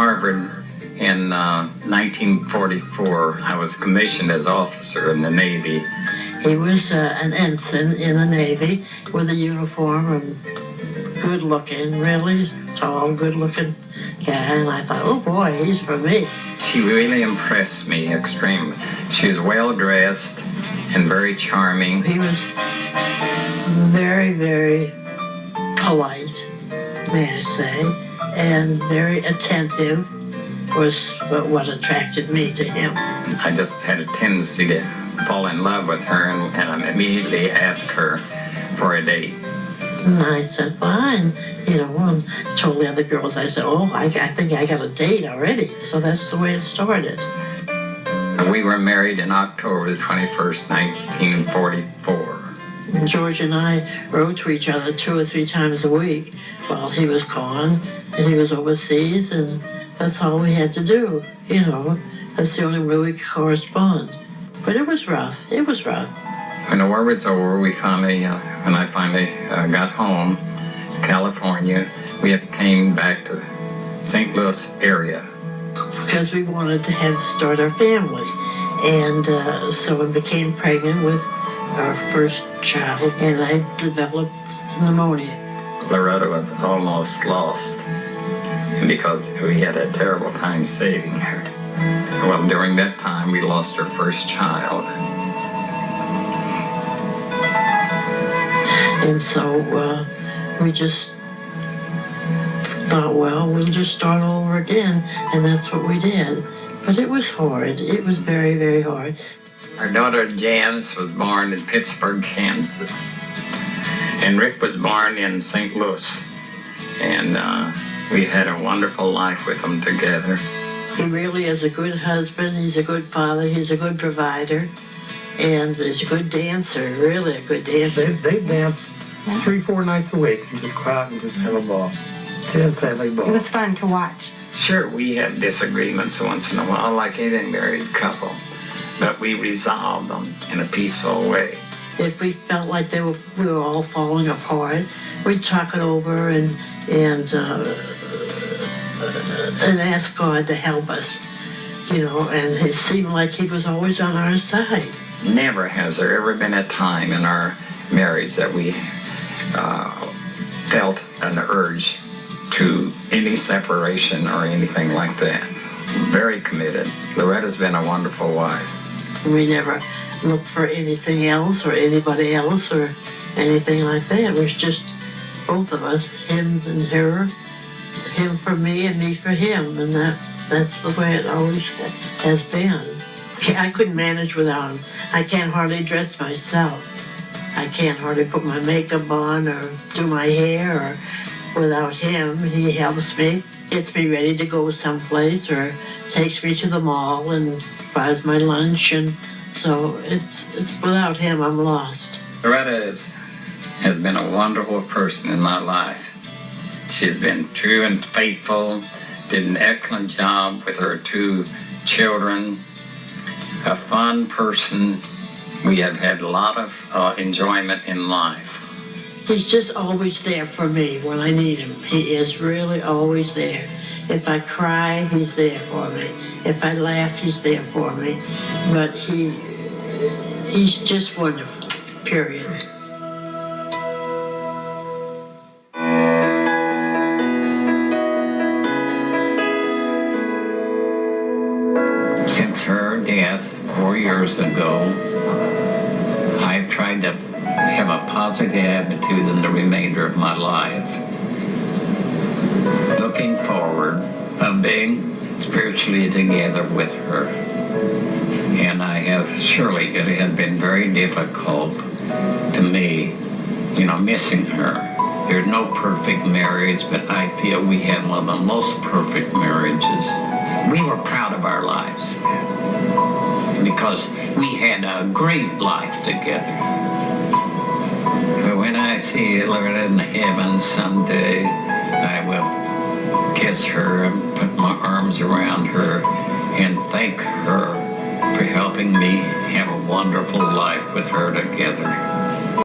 Harvard in 1944. I was commissioned as officer in the Navy. He was an ensign in the Navy with a uniform and good looking, really tall, good looking guy. And I thought, oh boy, he's for me. She really impressed me extremely. She was well dressed and very charming. He was very, very polite, may I say, and very attentive was what attracted me to him. I just had a tendency to fall in love with her and I immediately asked her for a date. And I said, fine. You know, and I told the other girls, I said, oh, I think I got a date already. So that's the way it started. We were married in October the 21st, 1944. And George and I wrote to each other 2 or 3 times a week while he was gone and he was overseas, and that's all we had to do, you know. That's the only way we could correspond. But it was rough. It was rough. When the war was over, we finally, when I finally got home, California, we came back to St. Louis area. Because we wanted to start our family. And so I became pregnant with our first child, and I developed pneumonia. Loretta was almost lost because we had a terrible time saving her. Well, during that time, we lost our first child. And so we just thought, well, we'll just start over again, and that's what we did. But it was hard. It was very, very hard. Our daughter Janice was born in Pittsburgh, Kansas, and Rick was born in St. Louis, and we had a wonderful life with them together. He really is a good husband. He's a good father. He's a good provider, and he's a good dancer. Really a good dancer. They dance 3-4 nights a week and just go out and just have a ball. Dance, have a ball. It was fun to watch. Sure, we had disagreements once in a while, like any married couple, but we resolved them in a peaceful way. If we felt like we were all falling apart, we'd talk it over and ask God to help us, you know, and it seemed like he was always on our side. Never has there ever been a time in our marriage that we felt an urge to any separation or anything like that. Very committed. Loretta's been a wonderful wife. We never looked for anything else or anybody else or anything like that. It was just both of us, him and her, him for me and me for him, and that's the way it always has been. I couldn't manage without him. I can't hardly dress myself. I can't hardly put my makeup on or do my hair or without him. He helps me, gets me ready to go someplace or takes me to the mall and buys my lunch, and so it's without him I'm lost. Loretta has been a wonderful person in my life. She's been true and faithful, did an excellent job with her 2 children, a fun person. We have had a lot of enjoyment in life. He's just always there for me when I need him. He is really always there. If I cry, he's there for me. If I laugh, he's there for me. But he's just wonderful, period. Since her death 4 years ago, I've tried to have a positive attitude in the remainder of my life. Looking forward of being spiritually together with her. And surely it had been very difficult to me, you know, missing her. There's no perfect marriage, but I feel we had one of the most perfect marriages. We were proud of our lives because we had a great life together. But when I see Loretta in heaven someday, I will kiss her and put my arms around her and thank her for helping me have a wonderful life with her together.